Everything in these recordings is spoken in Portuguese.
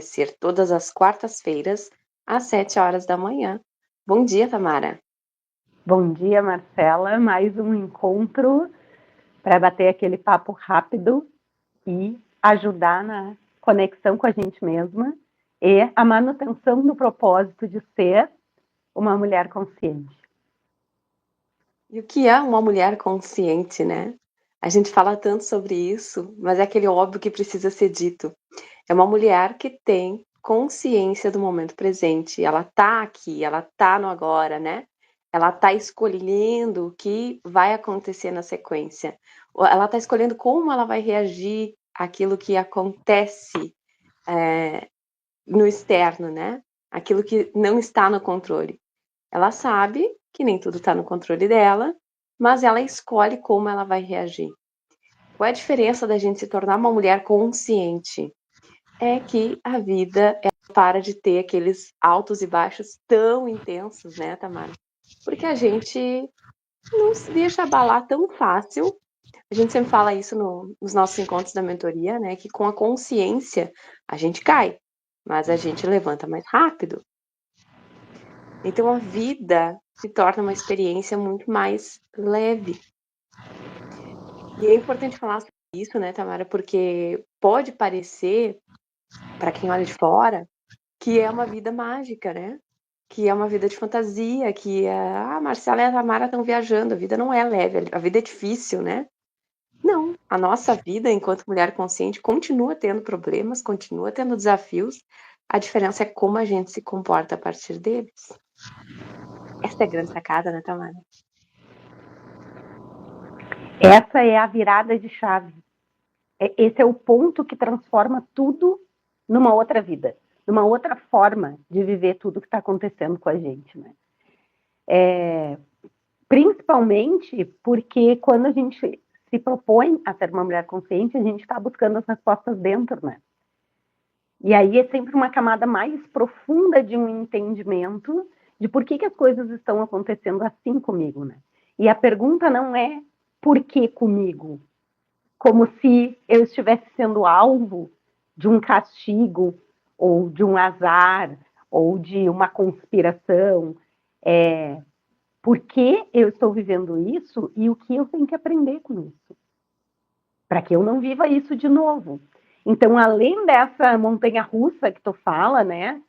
Ser todas as quartas-feiras, às 7 horas da manhã. Bom dia, Tamara. Bom dia, Marcela. Mais um encontro para bater aquele papo rápido e ajudar na conexão com a gente mesma e a manutenção do propósito de ser uma mulher consciente. E o que é uma mulher consciente, né? A gente fala tanto sobre isso, mas é aquele óbvio que precisa ser dito. É uma mulher que tem consciência do momento presente. Ela tá aqui, ela tá no agora, né? Ela tá escolhendo o que vai acontecer na sequência. Ela tá escolhendo como ela vai reagir àquilo que acontece no externo, né? Aquilo que não está no controle. Ela sabe que nem tudo está no controle dela, mas ela escolhe como ela vai reagir. Qual é a diferença da gente se tornar uma mulher consciente? É que a vida ela para de ter aqueles altos e baixos tão intensos, né, Tamara? Porque a gente não se deixa abalar tão fácil. A gente sempre fala isso nos nossos encontros da mentoria, né? Que com a consciência a gente cai, mas a gente levanta mais rápido. Então a vida se torna uma experiência muito mais leve. E é importante falar sobre isso, né, Tamara? Porque pode parecer, para quem olha de fora, que é uma vida mágica, né? Que é uma vida de fantasia, que a Marcela e a Tamara estão viajando. A vida não é leve, a vida é difícil, né? Não, a nossa vida enquanto mulher consciente continua tendo problemas, continua tendo desafios. A diferença é como a gente se comporta a partir deles. Essa é a grande sacada, né, Tamara? Essa é a virada de chave. Esse é o ponto que transforma tudo numa outra vida, numa outra forma de viver tudo que está acontecendo com a gente, né? Principalmente porque quando a gente se propõe a ser uma mulher consciente, a gente está buscando as respostas dentro, né? E aí é sempre uma camada mais profunda de um entendimento de por que as coisas estão acontecendo assim comigo, né? E a pergunta não é por que comigo, como se eu estivesse sendo alvo de um castigo, ou de um azar, ou de uma conspiração. Por que eu estou vivendo isso e o que eu tenho que aprender com isso? Para que eu não viva isso de novo. Então, além dessa montanha russa que tu fala, né,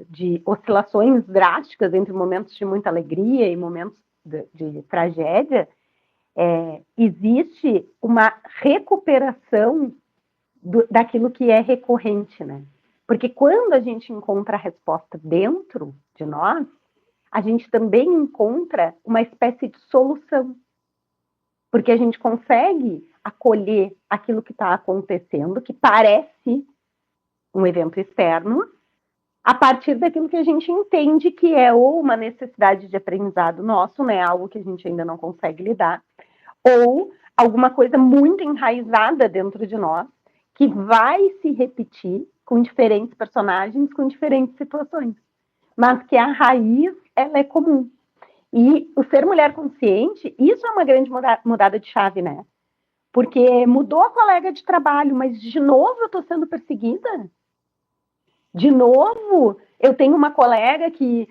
de oscilações drásticas entre momentos de muita alegria e momentos de tragédia, existe uma recuperação daquilo que é recorrente, né? Porque quando a gente encontra a resposta dentro de nós, a gente também encontra uma espécie de solução. Porque a gente consegue acolher aquilo que está acontecendo, que parece um evento externo, a partir daquilo que a gente entende que é ou uma necessidade de aprendizado nosso, né, algo que a gente ainda não consegue lidar, ou alguma coisa muito enraizada dentro de nós, que vai se repetir com diferentes personagens, com diferentes situações, mas que a raiz ela é comum. E o ser mulher consciente, isso é uma grande mudada de chave, né? Porque mudou a colega de trabalho, mas de novo eu estou sendo perseguida. De novo, eu tenho uma colega que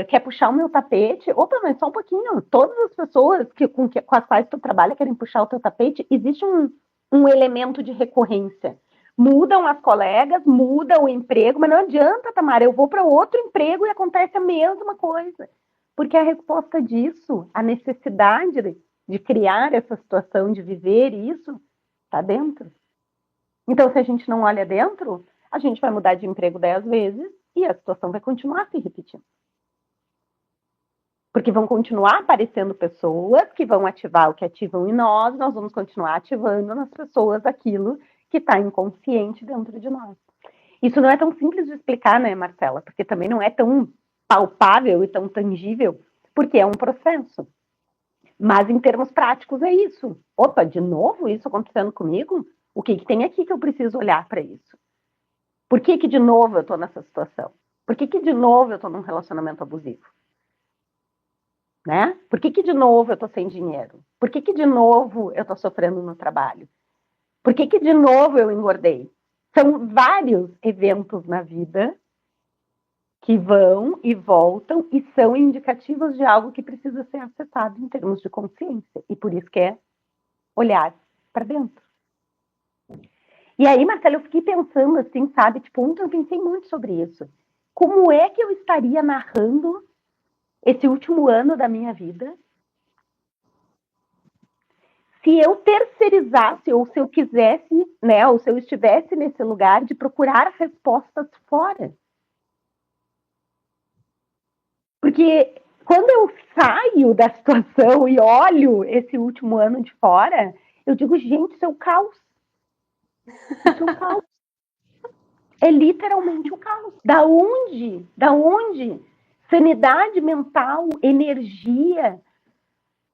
quer puxar o meu tapete. Opa, mas só um pouquinho. Todas as pessoas com as quais tu trabalha querem puxar o teu tapete. Existe um elemento de recorrência. Mudam as colegas, muda o emprego, mas não adianta, Tamara. Eu vou para outro emprego e acontece a mesma coisa. Porque a resposta disso, a necessidade de criar essa situação, de viver isso, está dentro. Então, se a gente não olha dentro, a gente vai mudar de emprego 10 vezes e a situação vai continuar se repetindo. Porque vão continuar aparecendo pessoas que vão ativar o que ativam em nós vamos continuar ativando nas pessoas aquilo que está inconsciente dentro de nós. Isso não é tão simples de explicar, né, Marcela? Porque também não é tão palpável e tão tangível, porque é um processo. Mas em termos práticos é isso. Opa, de novo isso acontecendo comigo? O que tem aqui que eu preciso olhar para isso? Por que de novo eu estou nessa situação? Por que de novo eu estou num relacionamento abusivo? Né? Por que de novo eu estou sem dinheiro? Por que de novo eu estou sofrendo no trabalho? Por que de novo eu engordei? São vários eventos na vida que vão e voltam e são indicativos de algo que precisa ser acessado em termos de consciência. E por isso que é olhar para dentro. E aí, Marcelo, eu fiquei pensando assim, sabe? Tipo, ontem eu pensei muito sobre isso. Como é que eu estaria narrando esse último ano da minha vida se eu terceirizasse, ou se eu quisesse, né, ou se eu estivesse nesse lugar de procurar respostas fora? Porque quando eu saio da situação e olho esse último ano de fora, eu digo, gente, isso é o caos. Isso é um caos. É literalmente o caos. Da onde? Da onde? Sanidade mental, energia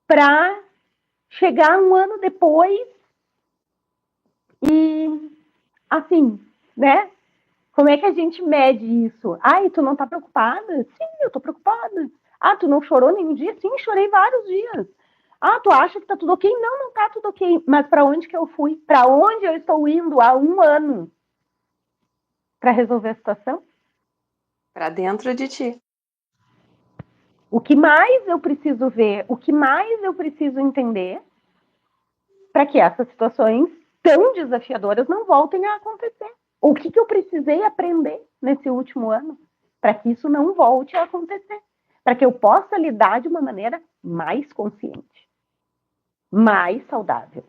para chegar um ano depois e, assim, né? Como é que a gente mede isso? Ai, tu não tá preocupada? Sim, eu tô preocupada. Ah, tu não chorou nenhum dia? Sim, chorei vários dias. Ah, tu acha que tá tudo ok? Não, não tá tudo ok. Mas para onde que eu fui? Para onde eu estou indo há um ano para resolver a situação? Para dentro de ti. O que mais eu preciso ver? O que mais eu preciso entender para que essas situações tão desafiadoras não voltem a acontecer? O que eu precisei aprender nesse último ano para que isso não volte a acontecer? Para que eu possa lidar de uma maneira mais consciente, mais saudável,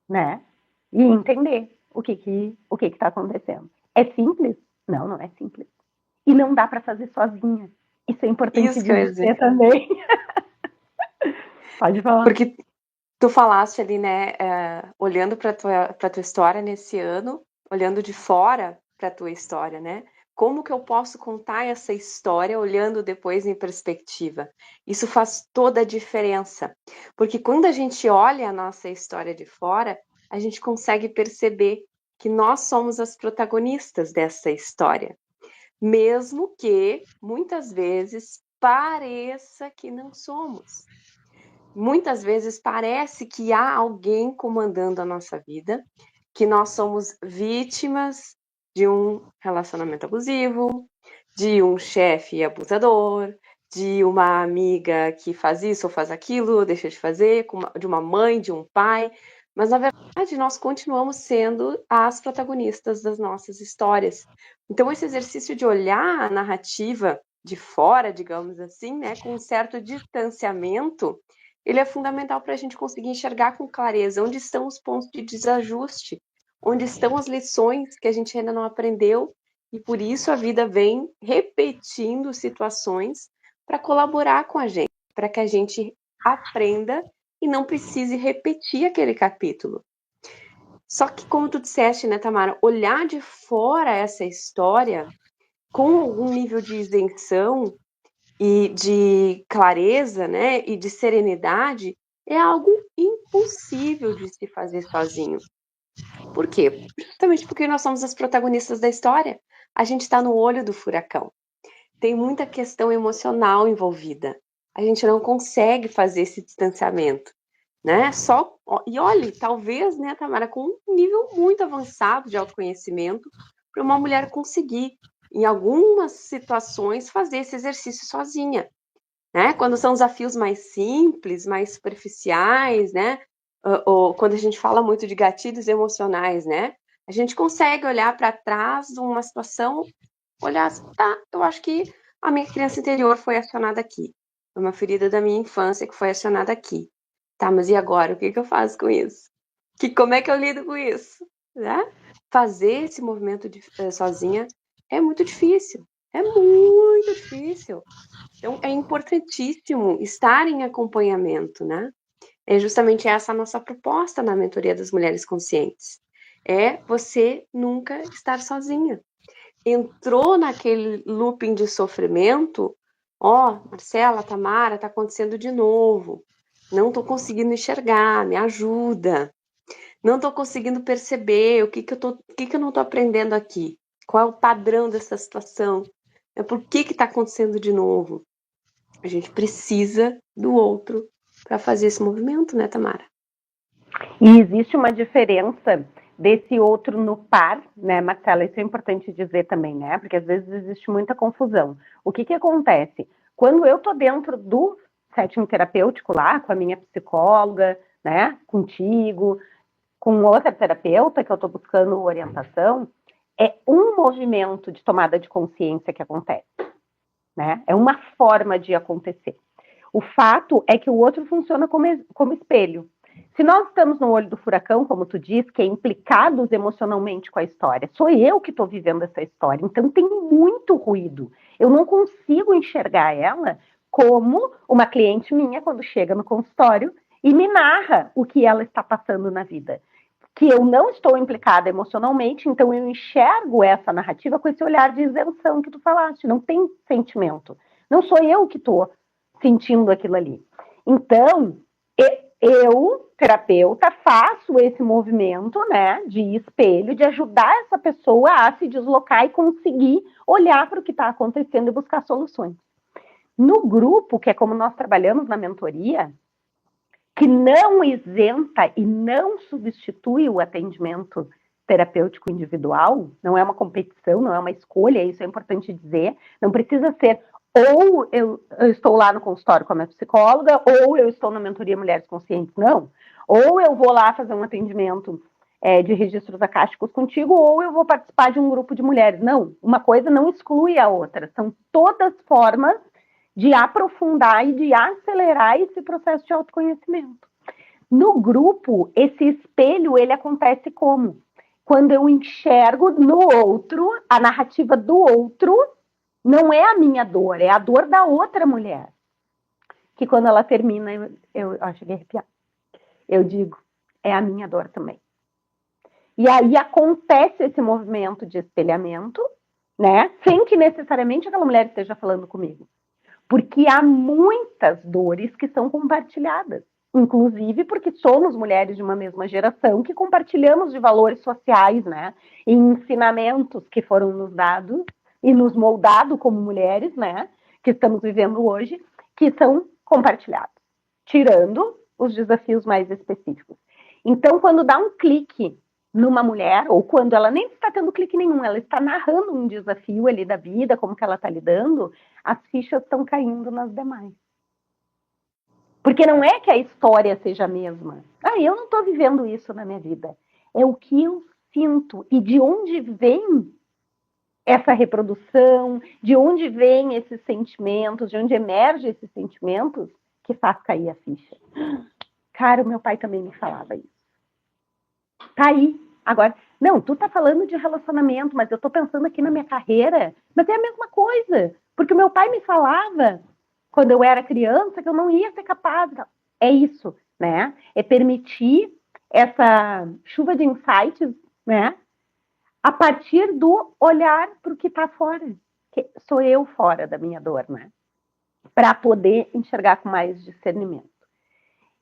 né? E entender o que está acontecendo. É simples? Não, não é simples. E não dá para fazer sozinha. Isso é importante Isso que eu ia dizer dizer. também. Pode falar. Porque tu falaste ali, né, olhando para tua história nesse ano, olhando de fora para tua história, né? Como que eu posso contar essa história olhando depois em perspectiva? Isso faz toda a diferença, porque quando a gente olha a nossa história de fora, a gente consegue perceber que nós somos as protagonistas dessa história, mesmo que muitas vezes pareça que não somos. Muitas vezes parece que há alguém comandando a nossa vida, que nós somos vítimas de um relacionamento abusivo, de um chefe abusador, de uma amiga que faz isso ou faz aquilo, ou deixa de fazer, de uma mãe, de um pai. Mas, na verdade, nós continuamos sendo as protagonistas das nossas histórias. Então, esse exercício de olhar a narrativa de fora, digamos assim, né, com um certo distanciamento, ele é fundamental para a gente conseguir enxergar com clareza onde estão os pontos de desajuste, onde estão as lições que a gente ainda não aprendeu, e por isso a vida vem repetindo situações para colaborar com a gente, para que a gente aprenda e não precise repetir aquele capítulo. Só que, como tu disseste, né, Tamara, olhar de fora essa história com algum nível de isenção e de clareza, né, e de serenidade, é algo impossível de se fazer sozinho. Por quê? Justamente porque nós somos as protagonistas da história. A gente está no olho do furacão. Tem muita questão emocional envolvida. A gente não consegue fazer esse distanciamento, né? E olhe, talvez, né, Tamara, com um nível muito avançado de autoconhecimento, para uma mulher conseguir, em algumas situações, fazer esse exercício sozinha, né? Quando são desafios mais simples, mais superficiais, né? Ou quando a gente fala muito de gatilhos emocionais, né? A gente consegue olhar para trás de uma situação, olhar, tá, eu acho que a minha criança interior foi acionada aqui. Foi uma ferida da minha infância que foi acionada aqui. Tá, mas e agora? O que eu faço com isso? Como é que eu lido com isso? Né? Fazer esse movimento sozinha é muito difícil. É muito difícil. Então, é importantíssimo estar em acompanhamento, né? É justamente essa a nossa proposta na mentoria das mulheres conscientes. É você nunca estar sozinha. Entrou naquele looping de sofrimento, Marcela, Tamara, tá acontecendo de novo. Não tô conseguindo enxergar, me ajuda. Não tô conseguindo perceber o que eu não tô aprendendo aqui. Qual é o padrão dessa situação? Por que tá acontecendo de novo? A gente precisa do outro para fazer esse movimento, né, Tamara? E existe uma diferença desse outro no par, né, Marcela? Isso é importante dizer também, né? Porque às vezes existe muita confusão. O que acontece? Quando eu tô dentro do setting terapêutico lá, com a minha psicóloga, né, contigo, com outra terapeuta que eu tô buscando orientação, é um movimento de tomada de consciência que acontece, né? É uma forma de acontecer. O fato é que o outro funciona como espelho. Se nós estamos no olho do furacão, como tu diz, que é implicados emocionalmente com a história, sou eu que estou vivendo essa história, então tem muito ruído. Eu não consigo enxergar ela como uma cliente minha quando chega no consultório e me narra o que ela está passando na vida. Que eu não estou implicada emocionalmente, então eu enxergo essa narrativa com esse olhar de isenção que tu falaste, não tem sentimento. Não sou eu que estou sentindo aquilo ali. Então, eu, terapeuta, faço esse movimento, né, de espelho, de ajudar essa pessoa a se deslocar e conseguir olhar para o que está acontecendo e buscar soluções. No grupo, que é como nós trabalhamos na mentoria, que não isenta e não substitui o atendimento terapêutico individual, não é uma competição, não é uma escolha, isso é importante dizer, não precisa ser ou eu estou lá no consultório com a minha psicóloga, ou eu estou na mentoria Mulheres Conscientes, não. Ou eu vou lá fazer um atendimento de registros acásticos contigo, ou eu vou participar de um grupo de mulheres. Não, uma coisa não exclui a outra, são todas formas de aprofundar e de acelerar esse processo de autoconhecimento. No grupo, esse espelho, ele acontece como? Quando eu enxergo no outro, a narrativa do outro, não é a minha dor, é a dor da outra mulher. Que quando ela termina, eu cheguei a arrepiar. Eu digo, é a minha dor também. E aí acontece esse movimento de espelhamento, né? Sem que necessariamente aquela mulher esteja falando comigo. Porque há muitas dores que são compartilhadas. Inclusive porque somos mulheres de uma mesma geração que compartilhamos de valores sociais, né? E ensinamentos que foram nos dados e nos moldados como mulheres, né? Que estamos vivendo hoje, que são compartilhados, tirando os desafios mais específicos. Então, quando dá um clique numa mulher, ou quando ela nem está tendo clique nenhum, ela está narrando um desafio ali da vida, como que ela está lidando, as fichas estão caindo nas demais. Porque não é que a história seja a mesma. Eu não estou vivendo isso na minha vida. É o que eu sinto e de onde vem essa reprodução, de onde vem esses sentimentos, de onde emergem esses sentimentos que faz cair a ficha. Cara, o meu pai também me falava isso. Tá aí. Agora, não, tu tá falando de relacionamento, mas eu tô pensando aqui na minha carreira. Mas é a mesma coisa. Porque o meu pai me falava, quando eu era criança, que eu não ia ser capaz. É isso, né? É permitir essa chuva de insights, né? A partir do olhar para o que tá fora. Que sou eu fora da minha dor, né? Para poder enxergar com mais discernimento.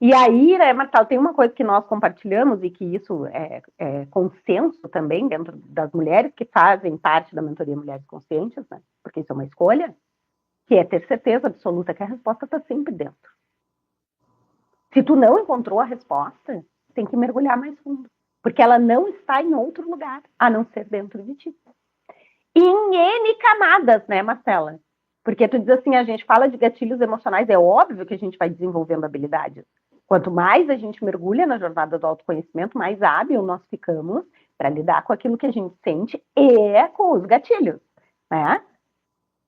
E aí, né, Martal, tem uma coisa que nós compartilhamos e que isso é consenso também dentro das mulheres que fazem parte da mentoria Mulheres Conscientes, né? Porque isso é uma escolha, que é ter certeza absoluta que a resposta está sempre dentro. Se tu não encontrou a resposta, tem que mergulhar mais fundo, porque ela não está em outro lugar, a não ser dentro de ti. E em N camadas, né, Marcela? Porque tu diz assim, a gente fala de gatilhos emocionais, é óbvio que a gente vai desenvolvendo habilidades. Quanto mais a gente mergulha na jornada do autoconhecimento, mais hábil nós ficamos para lidar com aquilo que a gente sente e com os gatilhos, né?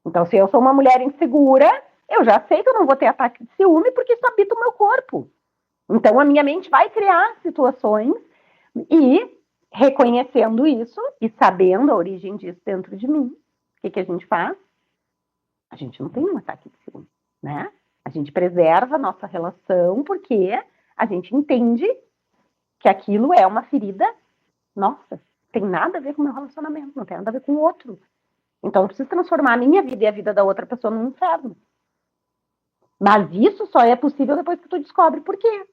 Então, se eu sou uma mulher insegura, eu já sei que eu não vou ter ataque de ciúme porque isso habita o meu corpo. Então, a minha mente vai criar situações e, reconhecendo isso e sabendo a origem disso dentro de mim, o que a gente faz? A gente não tem um ataque de ciúme, né? A gente preserva a nossa relação porque a gente entende que aquilo é uma ferida nossa. Tem nada a ver com o meu relacionamento, não tem nada a ver com o outro. Então, eu preciso transformar a minha vida e a vida da outra pessoa num inferno. Mas isso só é possível depois que tu descobre por quê.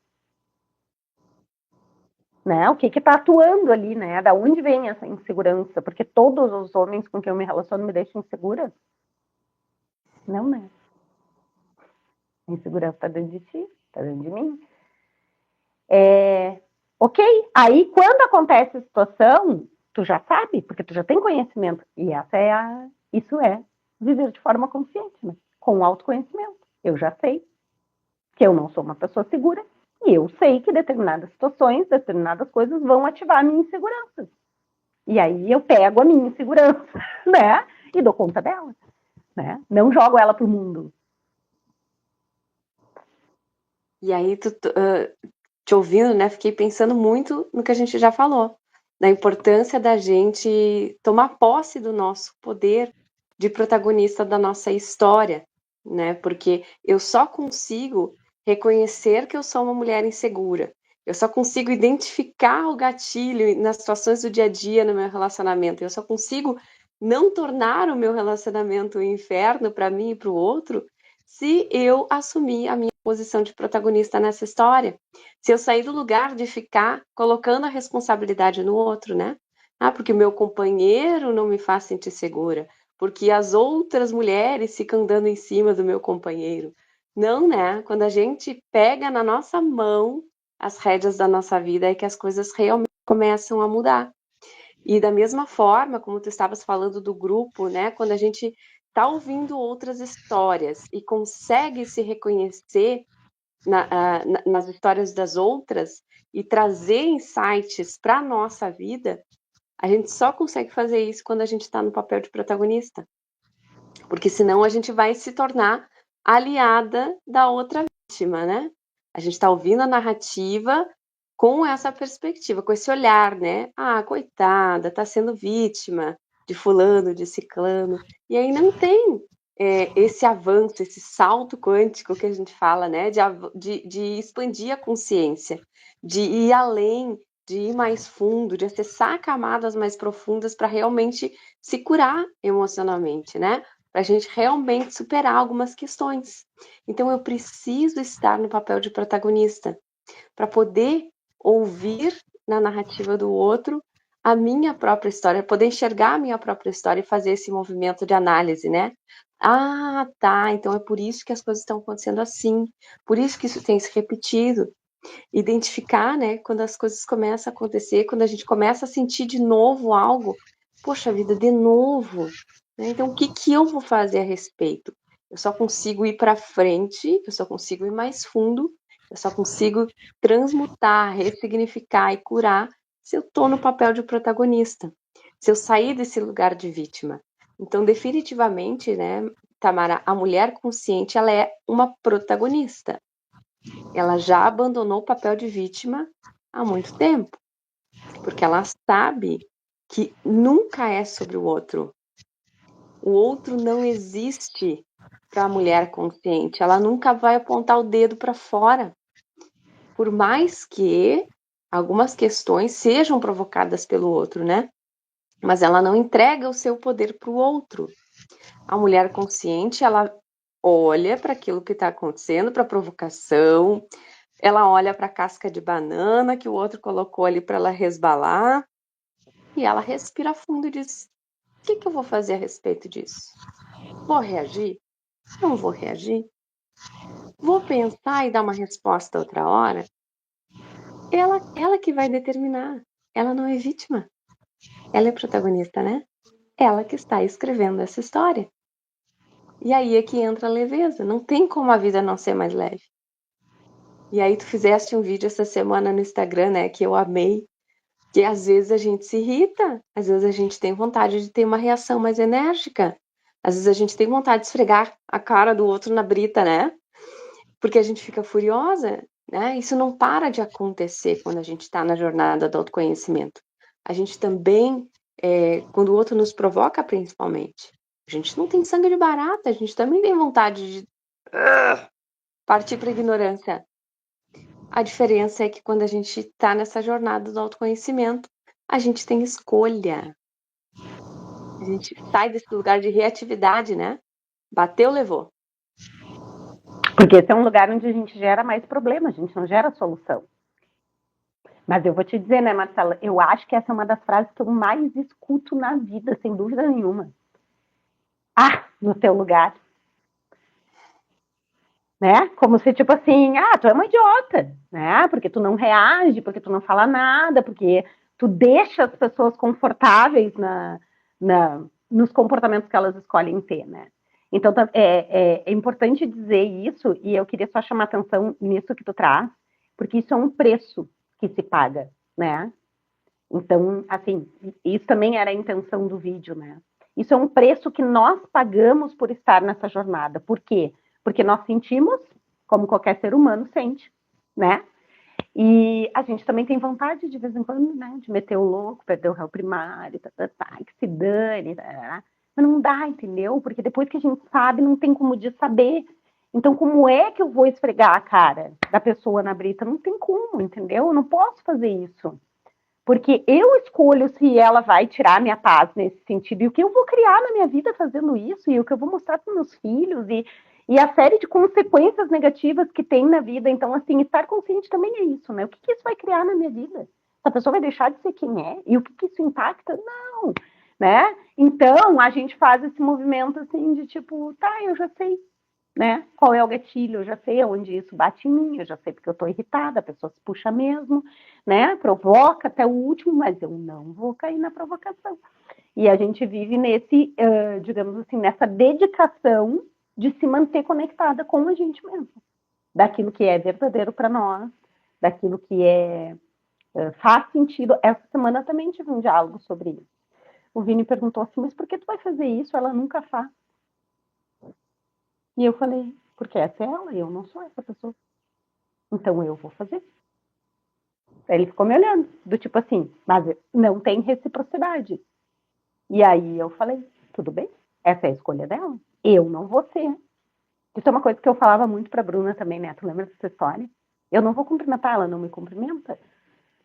Né? O que está atuando ali, né? Da onde vem essa insegurança? Porque todos os homens com quem eu me relaciono me deixam insegura? Não, né? A insegurança está dentro de ti, está dentro de mim. Ok? Aí, quando acontece a situação, tu já sabe, porque tu já tem conhecimento. E isso é viver de forma consciente, né? Com autoconhecimento. Eu já sei que eu não sou uma pessoa segura e eu sei que determinadas situações, determinadas coisas vão ativar a minha insegurança. E aí eu pego a minha insegurança, né? E dou conta dela, né? Não jogo ela pro mundo. E aí, te ouvindo, né, fiquei pensando muito no que a gente já falou, da importância da gente tomar posse do nosso poder de protagonista da nossa história, né? Porque eu só consigo reconhecer que eu sou uma mulher insegura. Eu só consigo identificar o gatilho nas situações do dia a dia no meu relacionamento. Eu só consigo não tornar o meu relacionamento um inferno para mim e para o outro se eu assumir a minha posição de protagonista nessa história. Se eu sair do lugar de ficar colocando a responsabilidade no outro, né? Ah, porque o meu companheiro não me faz sentir segura, porque as outras mulheres ficam dando em cima do meu companheiro. Não, né? Quando a gente pega na nossa mão as rédeas da nossa vida, é que as coisas realmente começam a mudar. E da mesma forma, como tu estavas falando do grupo, né? Quando a gente está ouvindo outras histórias e consegue se reconhecer nas histórias das outras e trazer insights para a nossa vida, a gente só consegue fazer isso quando a gente está no papel de protagonista. Porque senão a gente vai se tornar aliada da outra vítima, né? A gente está ouvindo a narrativa com essa perspectiva, com esse olhar, né? Ah, coitada, está sendo vítima de fulano, de ciclano. E aí não tem esse avanço, esse salto quântico que a gente fala, né? De expandir a consciência, de ir além, de ir mais fundo, de acessar camadas mais profundas para realmente se curar emocionalmente, né? Para a gente realmente superar algumas questões. Então, eu preciso estar no papel de protagonista para poder ouvir na narrativa do outro a minha própria história, poder enxergar a minha própria história e fazer esse movimento de análise, né? Ah, tá, então é por isso que as coisas estão acontecendo assim, por isso que isso tem se repetido. Identificar, né, quando as coisas começam a acontecer, quando a gente começa a sentir de novo algo, poxa vida, de novo, né? Então, o que que eu vou fazer a respeito? Eu só consigo ir para frente, eu só consigo ir mais fundo, eu só consigo transmutar, ressignificar e curar se eu estou no papel de protagonista, se eu sair desse lugar de vítima. Então, definitivamente, né, Tamara, a mulher consciente, ela é uma protagonista. Ela já abandonou o papel de vítima há muito tempo, porque ela sabe que nunca é sobre o outro. O outro não existe para a mulher consciente. Ela nunca vai apontar o dedo para fora. Por mais que algumas questões sejam provocadas pelo outro, né? Mas ela não entrega o seu poder para o outro. A mulher consciente, ela olha para aquilo que está acontecendo, para a provocação, ela olha para a casca de banana que o outro colocou ali para ela resbalar e ela respira fundo e diz: o que que eu vou fazer a respeito disso? Vou reagir? Não vou reagir? Vou pensar e dar uma resposta outra hora? Ela que vai determinar. Ela não é vítima. Ela é protagonista, né? Ela que está escrevendo essa história. E aí é que entra a leveza. Não tem como a vida não ser mais leve. E aí tu fizeste um vídeo essa semana no Instagram, né? Que eu amei. Que às vezes a gente se irrita, às vezes a gente tem vontade de ter uma reação mais enérgica, às vezes a gente tem vontade de esfregar a cara do outro na brita, né? Porque a gente fica furiosa, né? Isso não para de acontecer quando a gente está na jornada do autoconhecimento. A gente também, quando o outro nos provoca, principalmente, a gente não tem sangue de barata, a gente também tem vontade de partir para a ignorância. A diferença é que quando a gente está nessa jornada do autoconhecimento, a gente tem escolha. A gente sai desse lugar de reatividade, né? Bateu, levou. Porque esse é um lugar onde a gente gera mais problema, a gente não gera solução. Mas eu vou te dizer, né, Marcela, eu acho que essa é uma das frases que eu mais escuto na vida, sem dúvida nenhuma. Ah, no teu lugar. né? Como se, tipo assim, tu é uma idiota, né? Porque tu não reage, porque tu não fala nada, porque tu deixa as pessoas confortáveis nos comportamentos que elas escolhem ter, né? Então, é importante dizer isso, e eu queria só chamar atenção nisso que tu traz, porque isso é um preço que se paga, né? Então, assim, isso também era a intenção do vídeo, né? Isso é um preço que nós pagamos por estar nessa jornada. Por quê? Porque nós sentimos, como qualquer ser humano sente, né? E a gente também tem vontade, de vez em quando, né? De meter o louco, perder o réu primário, que se dane, mas não dá, entendeu? Porque depois que a gente sabe, não tem como de saber. Então, como é que eu vou esfregar a cara da pessoa na brita? Não tem como, entendeu? Eu não posso fazer isso. Porque eu escolho se ela vai tirar a minha paz nesse sentido, e o que eu vou criar na minha vida fazendo isso, e o que eu vou mostrar para meus filhos, e a série de consequências negativas que tem na vida. Então, assim, estar consciente também é isso, né? O que isso vai criar na minha vida? Essa pessoa vai deixar de ser quem é? E o que isso impacta? Não, né? Então, a gente faz esse movimento, assim, de tipo, tá, eu já sei, né? Qual é o gatilho? Eu já sei onde isso bate em mim, eu já sei porque eu estou irritada, a pessoa se puxa mesmo, né? Provoca até o último, mas eu não vou cair na provocação. E a gente vive nesse, digamos assim, nessa dedicação de se manter conectada com a gente mesmo, daquilo que é verdadeiro para nós, daquilo que faz sentido. Essa semana também tive um diálogo sobre isso. O Vini perguntou assim, mas por que tu vai fazer isso? Ela nunca faz. E eu falei, porque essa é ela, eu não sou essa pessoa. Então eu vou fazer. Aí ele ficou me olhando, do tipo assim, mas não tem reciprocidade. E aí eu falei, tudo bem, essa é a escolha dela. Eu não vou ser. Isso é uma coisa que eu falava muito pra Bruna também, né? Tu lembra dessa história? Eu não vou cumprimentar, ela não me cumprimenta.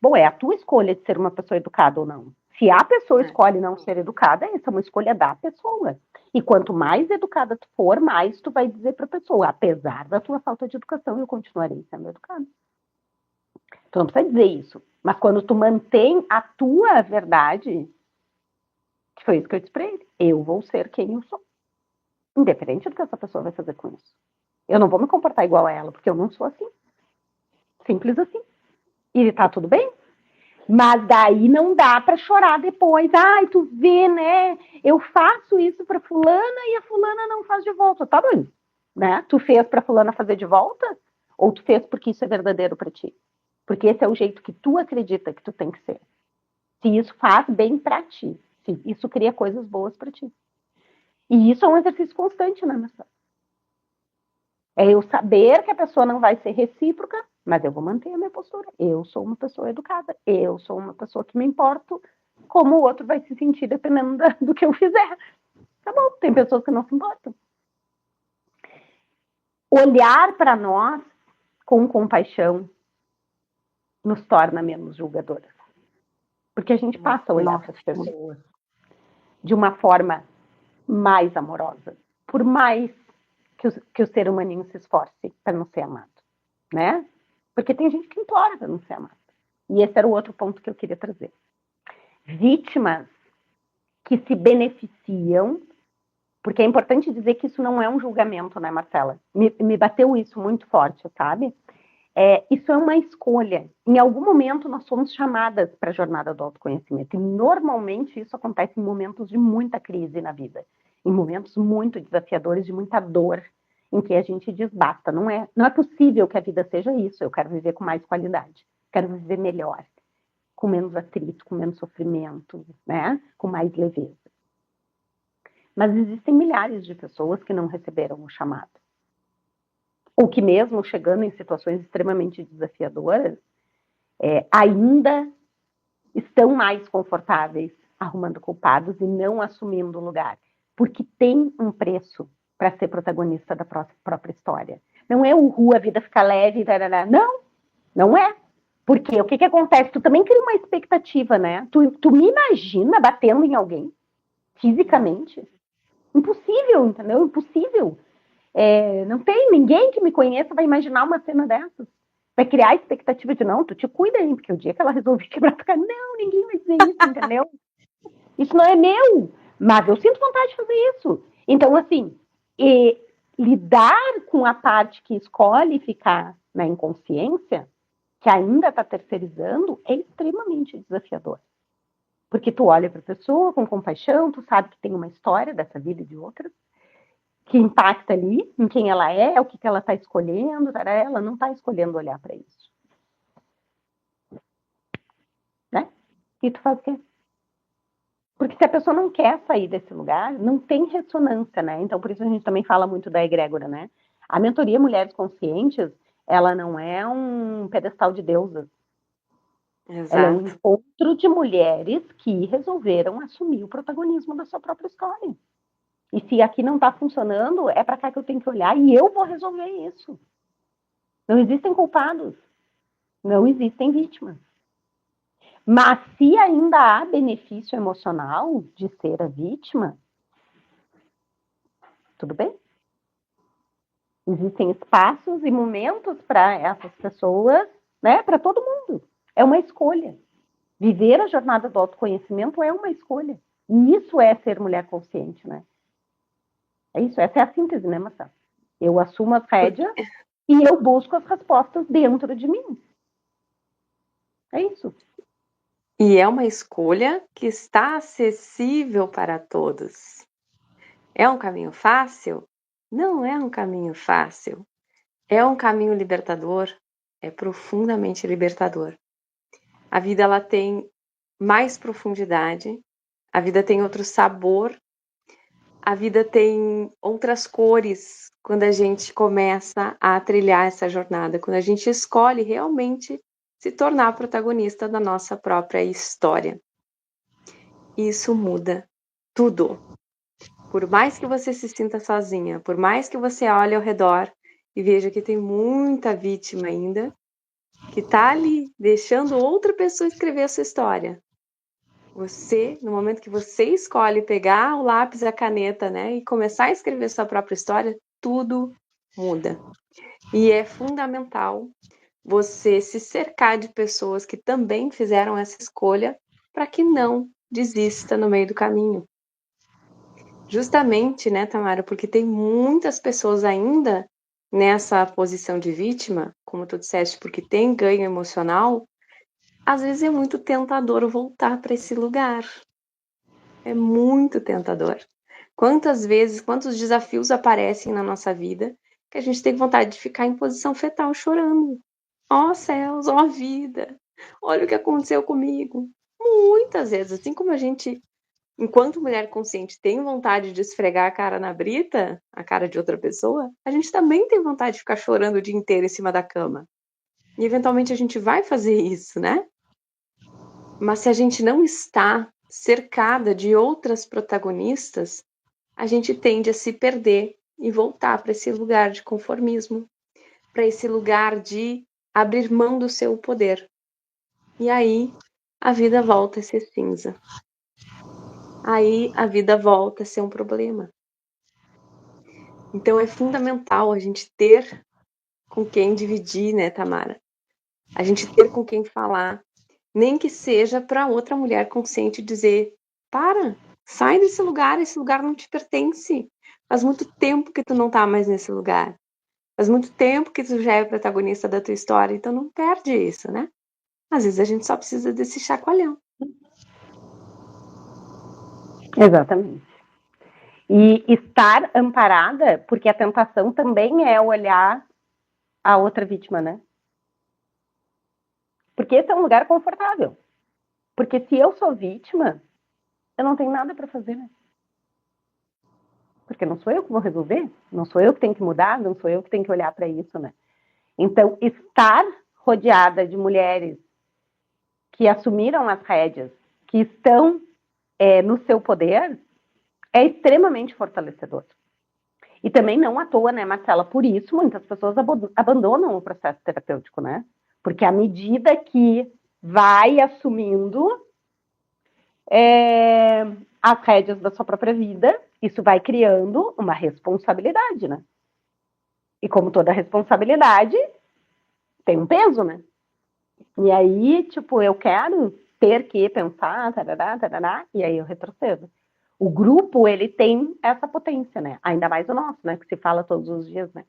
Bom, é a tua escolha de ser uma pessoa educada ou não. Se a pessoa escolhe não ser educada, essa é uma escolha da pessoa. E quanto mais educada tu for, mais tu vai dizer para a pessoa, apesar da tua falta de educação, eu continuarei sendo educada. Tu não precisa dizer isso. Mas quando tu mantém a tua verdade, que foi isso que eu disse pra ele, eu vou ser quem eu sou. Independente do que essa pessoa vai fazer com isso. Eu não vou me comportar igual a ela, porque eu não sou assim. Simples assim. E tá tudo bem. Mas daí não dá para chorar depois. Ai, tu vê, né? Eu faço isso para fulana e a fulana não faz de volta. Tá bom, né? Tu fez para fulana fazer de volta? Ou tu fez porque isso é verdadeiro para ti? Porque esse é o jeito que tu acredita que tu tem que ser. Se isso faz bem para ti, se isso cria coisas boas para ti. E isso é um exercício constante na nossa. É eu saber que a pessoa não vai ser recíproca, mas eu vou manter a minha postura. Eu sou uma pessoa educada, eu sou uma pessoa que me importo como o outro vai se sentir dependendo do que eu fizer. Tá bom, tem pessoas que não se importam. Olhar para nós com compaixão nos torna menos julgadoras. Porque a gente passa a olhar para as pessoas de uma forma mais amorosa, por mais que o ser humaninho se esforce para não ser amado, né? Porque tem gente que implora para não ser amado. E esse era o outro ponto que eu queria trazer. Vítimas que se beneficiam, porque é importante dizer que isso não é um julgamento, né, Marcela? Me bateu isso muito forte, sabe? Isso é uma escolha. Em algum momento nós somos chamadas para a jornada do autoconhecimento. E normalmente isso acontece em momentos de muita crise na vida, em momentos muito desafiadores, de muita dor, em que a gente diz basta, não é possível que a vida seja isso. Eu quero viver com mais qualidade, quero viver melhor, com menos atrito, com menos sofrimento, né? Com mais leveza. Mas existem milhares de pessoas que não receberam o chamado. Ou que mesmo chegando em situações extremamente desafiadoras, ainda estão mais confortáveis arrumando culpados e não assumindo o lugar. Porque tem um preço para ser protagonista da própria história. Não é a vida ficar leve, tarará. Não, não é. Porque o que acontece? Tu também cria uma expectativa, né? Tu me imagina batendo em alguém fisicamente? Impossível, entendeu? Impossível. Não tem ninguém que me conheça vai imaginar uma cena dessas. Vai criar a expectativa de não, tu te cuida aí, porque o dia que ela resolver quebrar a cara, não, ninguém vai dizer isso, entendeu? Isso não é meu, mas eu sinto vontade de fazer isso. Então, assim, lidar com a parte que escolhe ficar na inconsciência, que ainda está terceirizando, é extremamente desafiador. Porque tu olha para a pessoa com compaixão, tu sabe que tem uma história dessa vida e de outras, que impacta ali em quem ela é, o que ela está escolhendo, ela não está escolhendo olhar para isso. Né? E tu faz o quê? Porque se a pessoa não quer sair desse lugar, não tem ressonância, né? Então, por isso a gente também fala muito da egrégora, né? A mentoria Mulheres Conscientes, ela não é um pedestal de deusas. Exato. Ela é um encontro de mulheres que resolveram assumir o protagonismo da sua própria história. E se aqui não está funcionando, é para cá que eu tenho que olhar e eu vou resolver isso. Não existem culpados. Não existem vítimas. Mas se ainda há benefício emocional de ser a vítima, tudo bem. Existem espaços e momentos para essas pessoas, né? Para todo mundo. É uma escolha. Viver a jornada do autoconhecimento é uma escolha. E isso é ser mulher consciente, né? É isso, essa é a síntese, né, Marcelo? Eu assumo as rédeas e eu busco as respostas dentro de mim. É isso. E é uma escolha que está acessível para todos. É um caminho fácil? Não é um caminho fácil. É um caminho libertador? É profundamente libertador. A vida ela tem mais profundidade, a vida tem outro sabor, a vida tem outras cores quando a gente começa a trilhar essa jornada, quando a gente escolhe realmente se tornar protagonista da nossa própria história. Isso muda tudo. Por mais que você se sinta sozinha, por mais que você olhe ao redor e veja que tem muita vítima ainda, que está ali deixando outra pessoa escrever a sua história. Você, no momento que você escolhe pegar o lápis e a caneta, né, e começar a escrever sua própria história, tudo muda. E é fundamental você se cercar de pessoas que também fizeram essa escolha para que não desista no meio do caminho. Justamente, né, Tamara, porque tem muitas pessoas ainda nessa posição de vítima, como tu disseste, porque tem ganho emocional, às vezes é muito tentador voltar para esse lugar. É muito tentador. Quantas vezes, quantos desafios aparecem na nossa vida que a gente tem vontade de ficar em posição fetal chorando. Ó céus, ó vida, olha o que aconteceu comigo. Muitas vezes, assim como a gente, enquanto mulher consciente, tem vontade de esfregar a cara na brita, a cara de outra pessoa, a gente também tem vontade de ficar chorando o dia inteiro em cima da cama. E eventualmente a gente vai fazer isso, né? Mas se a gente não está cercada de outras protagonistas, a gente tende a se perder e voltar para esse lugar de conformismo, para esse lugar de abrir mão do seu poder. E aí a vida volta a ser cinza. Aí a vida volta a ser um problema. Então é fundamental a gente ter com quem dividir, né, Tamara? A gente ter com quem falar, nem que seja para outra mulher consciente dizer: para, sai desse lugar, esse lugar não te pertence. Faz muito tempo que tu não tá mais nesse lugar. Faz muito tempo que tu já é protagonista da tua história, então não perde isso, né? Às vezes a gente só precisa desse chacoalhão. Exatamente. E estar amparada, porque a tentação também é olhar a outra vítima, né? Porque esse é um lugar confortável. Porque se eu sou vítima, eu não tenho nada para fazer, né? Porque não sou eu que vou resolver, não sou eu que tenho que mudar, não sou eu que tenho que olhar para isso, né? Então, estar rodeada de mulheres que assumiram as rédeas, que estão no seu poder, é extremamente fortalecedor. E também não à toa, né, Marcela? Por isso, muitas pessoas abandonam o processo terapêutico, né? Porque à medida que vai assumindo as rédeas da sua própria vida, isso vai criando uma responsabilidade, né? E como toda responsabilidade, tem um peso, né? E aí, tipo, eu quero ter que pensar, tarará, tarará, e aí eu retrocedo. O grupo, ele tem essa potência, né? Ainda mais o nosso, né? Que se fala todos os dias, né?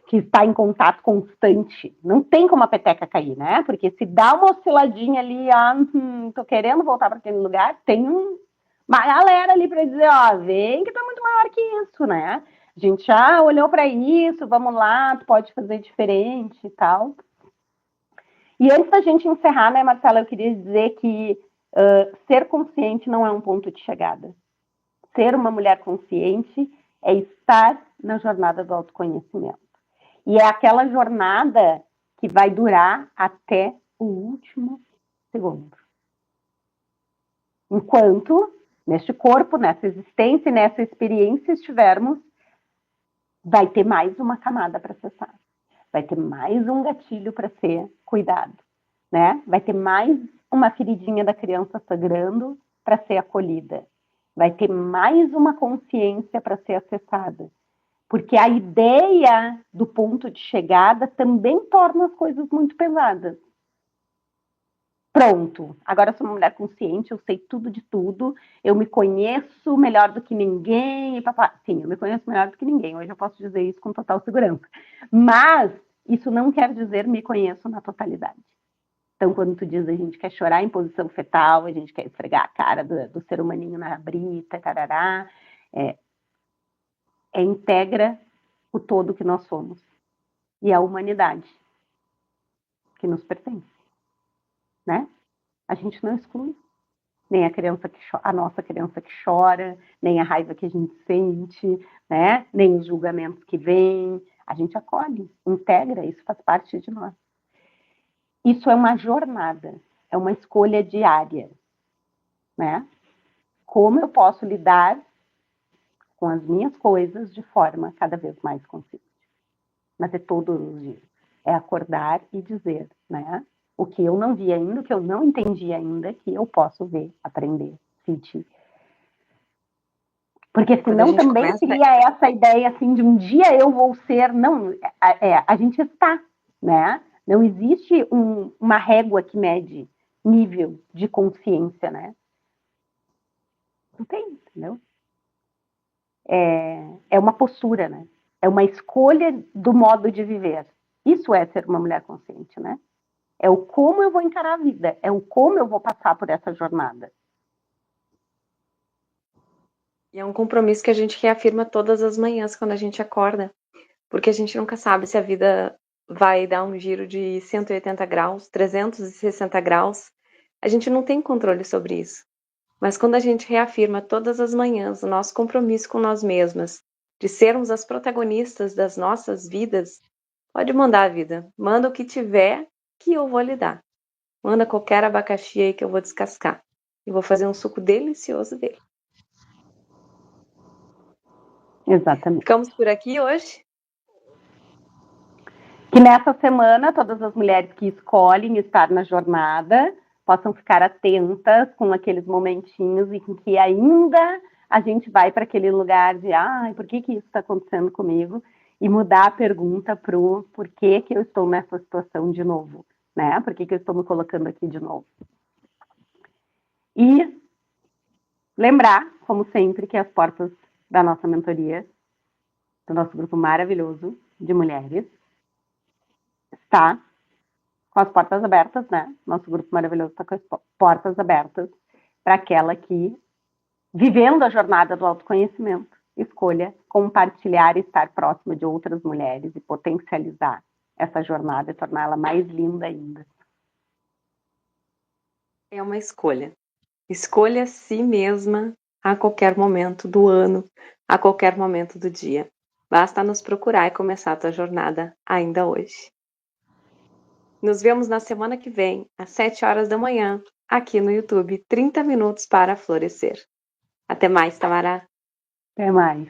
Que está em contato constante. Não tem como a peteca cair, né? Porque se dá uma osciladinha ali, tô querendo voltar para aquele lugar, tem uma galera ali para dizer, ó, vem que tá muito maior que isso, né? A gente já olhou para isso, vamos lá, tu pode fazer diferente e tal. E antes da gente encerrar, né, Marcela, eu queria dizer que ser consciente não é um ponto de chegada. Ser uma mulher consciente é estar na jornada do autoconhecimento. E é aquela jornada que vai durar até o último segundo. Enquanto neste corpo, nessa existência, nessa experiência estivermos, vai ter mais uma camada para acessar. Vai ter mais um gatilho para ser cuidado, né? Vai ter mais uma feridinha da criança sangrando para ser acolhida. Vai ter mais uma consciência para ser acessada. Porque a ideia do ponto de chegada também torna as coisas muito pesadas. Pronto, agora eu sou uma mulher consciente, eu sei tudo de tudo, eu me conheço melhor do que ninguém. E papá. Sim, eu me conheço melhor do que ninguém, hoje eu posso dizer isso com total segurança. Mas isso não quer dizer me conheço na totalidade. Então, quando tu diz a gente quer chorar em posição fetal, a gente quer esfregar a cara do ser humaninho na brita, tarará, integra o todo que nós somos e a humanidade que nos pertence, né? A gente não exclui nem a criança a nossa criança que chora, nem a raiva que a gente sente, né? Nem os julgamentos que vêm. A gente acolhe, integra, isso faz parte de nós. Isso é uma jornada, é uma escolha diária, né? Como eu posso lidar com as minhas coisas de forma cada vez mais consciente. Mas é todos os dias. É acordar e dizer, né? O que eu não vi ainda, o que eu não entendi ainda, que eu posso ver, aprender, sentir. Porque senão também começa... cria essa ideia assim de um dia eu vou ser. Não, a gente está, né? Não existe uma régua que mede nível de consciência, né? Não tem, entendeu? É uma postura, né? É uma escolha do modo de viver. Isso é ser uma mulher consciente, né? É o como eu vou encarar a vida, é o como eu vou passar por essa jornada. E é um compromisso que a gente reafirma todas as manhãs quando a gente acorda, porque a gente nunca sabe se a vida vai dar um giro de 180 graus, 360 graus. A gente não tem controle sobre isso. Mas quando a gente reafirma todas as manhãs o nosso compromisso com nós mesmas, de sermos as protagonistas das nossas vidas, pode mandar a vida. Manda o que tiver que eu vou lhe dar. Manda qualquer abacaxi aí que eu vou descascar. E vou fazer um suco delicioso dele. Exatamente. Ficamos por aqui hoje. Que nessa semana todas as mulheres que escolhem estar na jornada possam ficar atentas com aqueles momentinhos em que ainda a gente vai para aquele lugar de por que isso está acontecendo comigo? E mudar a pergunta para o por que eu estou nessa situação de novo, né? Por que eu estou me colocando aqui de novo? E lembrar, como sempre, que as portas da nossa mentoria, do nosso grupo maravilhoso de mulheres, está com as portas abertas, né? Nosso grupo maravilhoso está com as portas abertas para aquela que, vivendo a jornada do autoconhecimento, escolha compartilhar e estar próxima de outras mulheres e potencializar essa jornada e torná-la mais linda ainda. É uma escolha. Escolha si mesma a qualquer momento do ano, a qualquer momento do dia. Basta nos procurar e começar a tua jornada ainda hoje. Nos vemos na semana que vem, às 7 horas da manhã, aqui no YouTube, 30 minutos para florescer. Até mais, Tamara. Até mais.